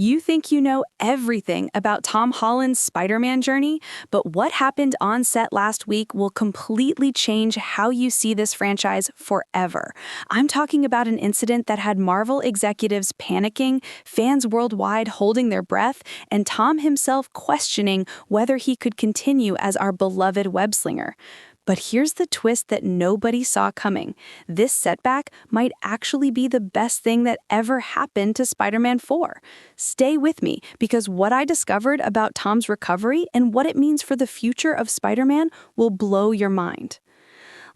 You think you know everything about Tom Holland's Spider-Man journey, but what happened on set last week will completely change how you see this franchise forever. I'm talking about an incident that had Marvel executives panicking, fans worldwide holding their breath, and Tom himself questioning whether he could continue as our beloved web-slinger. But here's the twist that nobody saw coming. This setback might actually be the best thing that ever happened to Spider-Man 4. Stay with me, because what I discovered about Tom's recovery and what it means for the future of Spider-Man will blow your mind.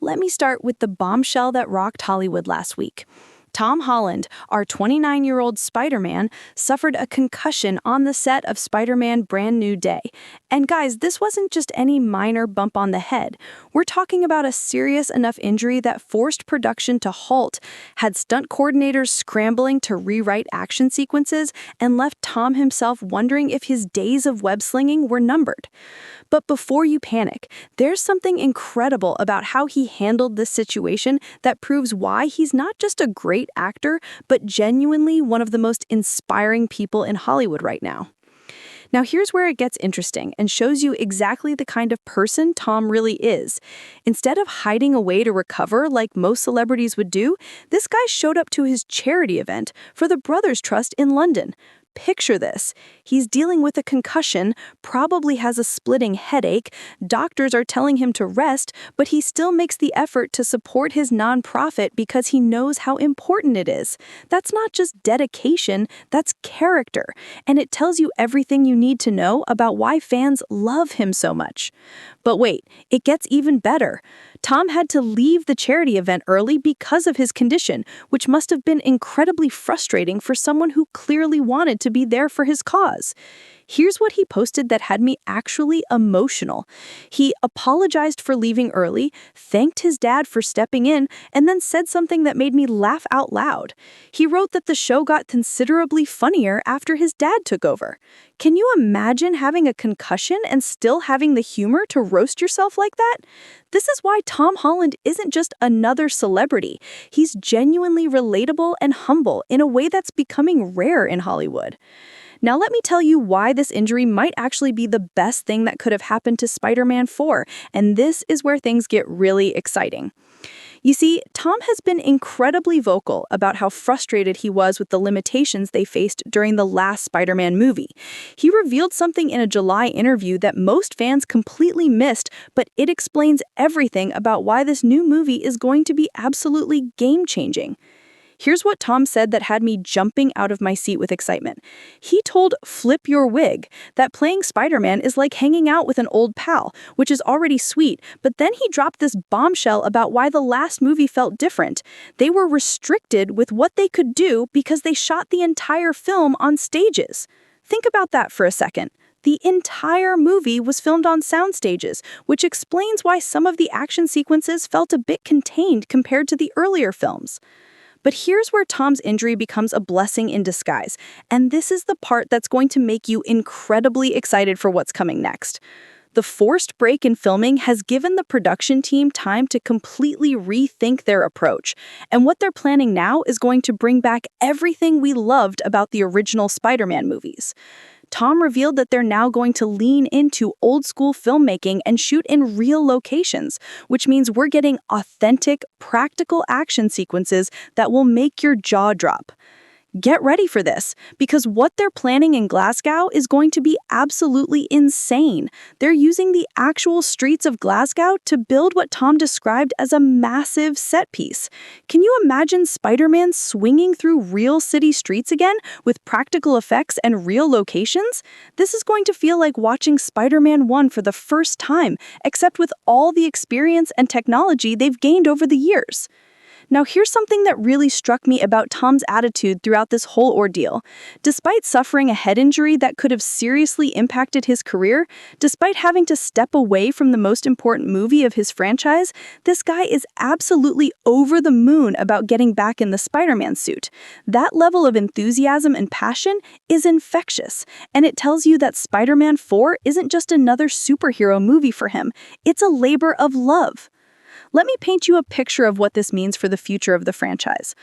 Let me start with the bombshell that rocked Hollywood last week. Tom Holland, our 29-year-old Spider-Man, suffered a concussion on the set of Spider-Man Brand New Day. And guys, this wasn't just any minor bump on the head. We're talking about a serious enough injury that forced production to halt, had stunt coordinators scrambling to rewrite action sequences, and left Tom himself wondering if his days of web-slinging were numbered. But before you panic, there's something incredible about how he handled this situation that proves why he's not just a great actor, but genuinely one of the most inspiring people in Hollywood right now. Now here's where it gets interesting and shows you exactly the kind of person Tom really is. Instead of hiding away to recover like most celebrities would do, this guy showed up to his charity event for the Brothers Trust in London. Picture this. He's dealing with a concussion, probably has a splitting headache, doctors are telling him to rest, but he still makes the effort to support his nonprofit because he knows how important it is. That's not just dedication, that's character, and it tells you everything you need to know about why fans love him so much. But wait, it gets even better. Tom had to leave the charity event early because of his condition, which must have been incredibly frustrating for someone who clearly wanted to be there for his cause. Here's what he posted that had me actually emotional. He apologized for leaving early, thanked his dad for stepping in, and then said something that made me laugh out loud. He wrote that the show got considerably funnier after his dad took over. Can you imagine having a concussion and still having the humor to roast yourself like that? This is why Tom Holland isn't just another celebrity. He's genuinely relatable and humble in a way that's becoming rare in Hollywood. Now let me tell you why this injury might actually be the best thing that could have happened to Spider-Man 4, and this is where things get really exciting. You see, Tom has been incredibly vocal about how frustrated he was with the limitations they faced during the last Spider-Man movie. He revealed something in a July interview that most fans completely missed, but it explains everything about why this new movie is going to be absolutely game-changing. Here's what Tom said that had me jumping out of my seat with excitement. He told Flip Your Wig that playing Spider-Man is like hanging out with an old pal, which is already sweet, but then he dropped this bombshell about why the last movie felt different. They were restricted with what they could do because they shot the entire film on stages. Think about that for a second. The entire movie was filmed on sound stages, which explains why some of the action sequences felt a bit contained compared to the earlier films. But here's where Tom's injury becomes a blessing in disguise, and this is the part that's going to make you incredibly excited for what's coming next. The forced break in filming has given the production team time to completely rethink their approach, and what they're planning now is going to bring back everything we loved about the original Spider-Man movies. Tom revealed that they're now going to lean into old-school filmmaking and shoot in real locations, which means we're getting authentic, practical action sequences that will make your jaw drop. Get ready for this, because what they're planning in Glasgow is going to be absolutely insane. They're using the actual streets of Glasgow to build what Tom described as a massive set piece. Can you imagine Spider-Man swinging through real city streets again with practical effects and real locations? This is going to feel like watching Spider-Man 1 for the first time, except with all the experience and technology they've gained over the years. Now here's something that really struck me about Tom's attitude throughout this whole ordeal. Despite suffering a head injury that could have seriously impacted his career, despite having to step away from the most important movie of his franchise, this guy is absolutely over the moon about getting back in the Spider-Man suit. That level of enthusiasm and passion is infectious, and it tells you that Spider-Man 4 isn't just another superhero movie for him, it's a labor of love. Let me paint you a picture of what this means for the future of the franchise.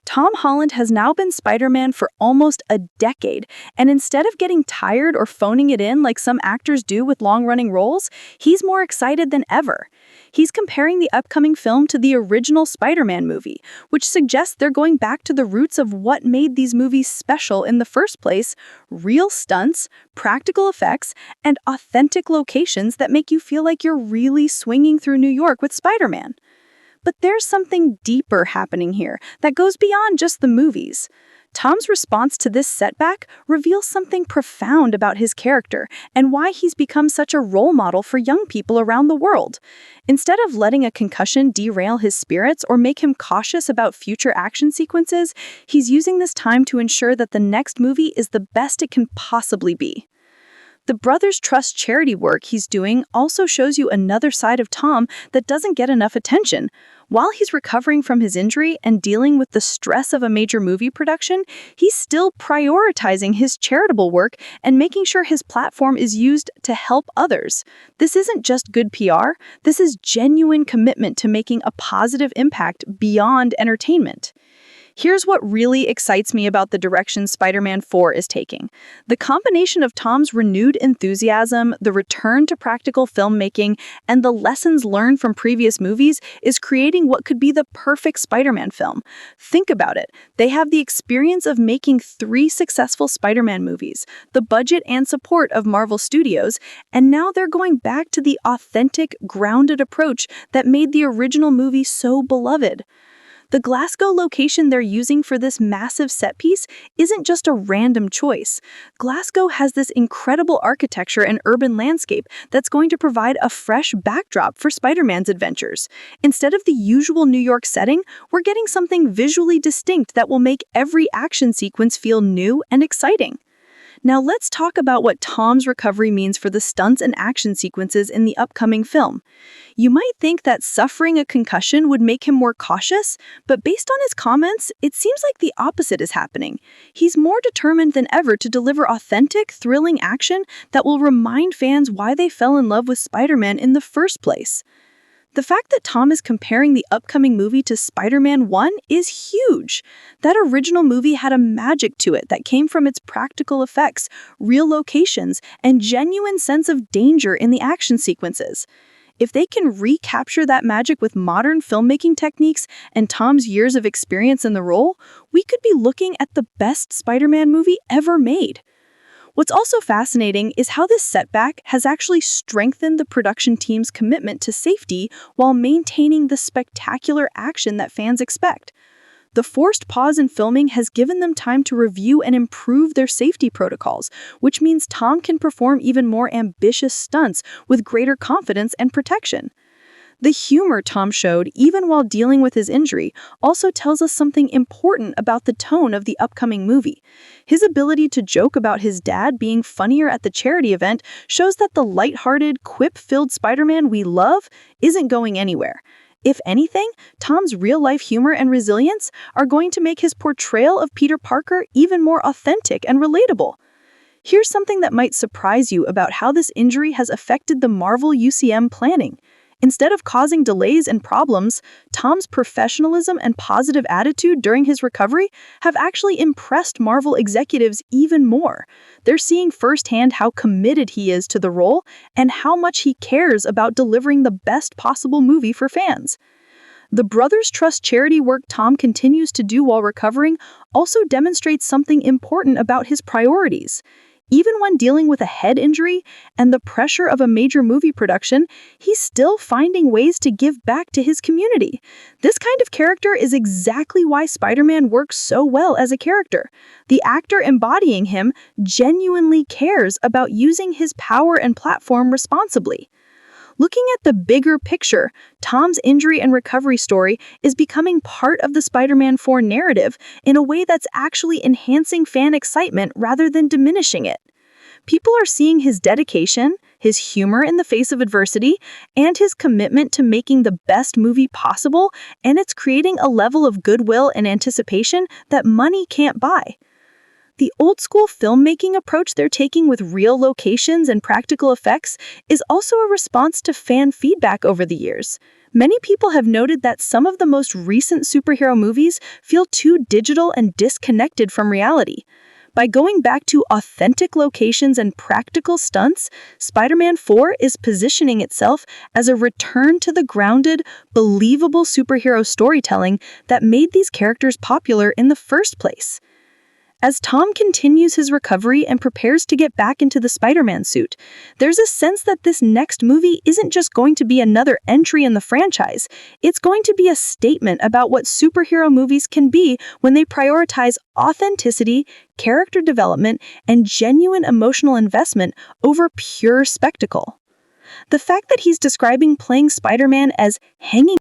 Tom Holland has now been Spider-Man for almost a decade, and instead of getting tired or phoning it in like some actors do with long-running roles, he's more excited than ever. He's comparing the upcoming film to the original Spider-Man movie, which suggests they're going back to the roots of what made these movies special in the first place: real stunts, practical effects, and authentic locations that make you feel like you're really swinging through New York with Spider-Man. But there's something deeper happening here that goes beyond just the movies. Tom's response to this setback reveals something profound about his character and why he's become such a role model for young people around the world. Instead of letting a concussion derail his spirits or make him cautious about future action sequences, he's using this time to ensure that the next movie is the best it can possibly be. The Brothers Trust charity work he's doing also shows you another side of Tom that doesn't get enough attention. While he's recovering from his injury and dealing with the stress of a major movie production, he's still prioritizing his charitable work and making sure his platform is used to help others. This isn't just good PR, this is genuine commitment to making a positive impact beyond entertainment. Here's what really excites me about the direction Spider-Man 4 is taking. The combination of Tom's renewed enthusiasm, the return to practical filmmaking, and the lessons learned from previous movies is creating what could be the perfect Spider-Man film. Think about it. They have the experience of making 3 successful Spider-Man movies, the budget and support of Marvel Studios, and now they're going back to the authentic, grounded approach that made the original movie so beloved. The Glasgow location they're using for this massive set piece isn't just a random choice. Glasgow has this incredible architecture and urban landscape that's going to provide a fresh backdrop for Spider-Man's adventures. Instead of the usual New York setting, we're getting something visually distinct that will make every action sequence feel new and exciting. Now let's talk about what Tom's recovery means for the stunts and action sequences in the upcoming film. You might think that suffering a concussion would make him more cautious, but based on his comments, it seems like the opposite is happening. He's more determined than ever to deliver authentic, thrilling action that will remind fans why they fell in love with Spider-Man in the first place. The fact that Tom is comparing the upcoming movie to Spider-Man 1 is huge. That original movie had a magic to it that came from its practical effects, real locations, and genuine sense of danger in the action sequences. If they can recapture that magic with modern filmmaking techniques and Tom's years of experience in the role, we could be looking at the best Spider-Man movie ever made. What's also fascinating is how this setback has actually strengthened the production team's commitment to safety while maintaining the spectacular action that fans expect. The forced pause in filming has given them time to review and improve their safety protocols, which means Tom can perform even more ambitious stunts with greater confidence and protection. The humor Tom showed, even while dealing with his injury, also tells us something important about the tone of the upcoming movie. His ability to joke about his dad being funnier at the charity event shows that the lighthearted, quip-filled Spider-Man we love isn't going anywhere. If anything, Tom's real-life humor and resilience are going to make his portrayal of Peter Parker even more authentic and relatable. Here's something that might surprise you about how this injury has affected the Marvel UCM planning. Instead of causing delays and problems, Tom's professionalism and positive attitude during his recovery have actually impressed Marvel executives even more. They're seeing firsthand how committed he is to the role and how much he cares about delivering the best possible movie for fans. The Brothers Trust charity work Tom continues to do while recovering also demonstrates something important about his priorities. Even when dealing with a head injury and the pressure of a major movie production, he's still finding ways to give back to his community. This kind of character is exactly why Spider-Man works so well as a character. The actor embodying him genuinely cares about using his power and platform responsibly. Looking at the bigger picture, Tom's injury and recovery story is becoming part of the Spider-Man 4 narrative in a way that's actually enhancing fan excitement rather than diminishing it. People are seeing his dedication, his humor in the face of adversity, and his commitment to making the best movie possible, and it's creating a level of goodwill and anticipation that money can't buy. The old-school filmmaking approach they're taking with real locations and practical effects is also a response to fan feedback over the years. Many people have noted that some of the most recent superhero movies feel too digital and disconnected from reality. By going back to authentic locations and practical stunts, Spider-Man 4 is positioning itself as a return to the grounded, believable superhero storytelling that made these characters popular in the first place. As Tom continues his recovery and prepares to get back into the Spider-Man suit, there's a sense that this next movie isn't just going to be another entry in the franchise. It's going to be a statement about what superhero movies can be when they prioritize authenticity, character development, and genuine emotional investment over pure spectacle. The fact that he's describing playing Spider-Man as hanging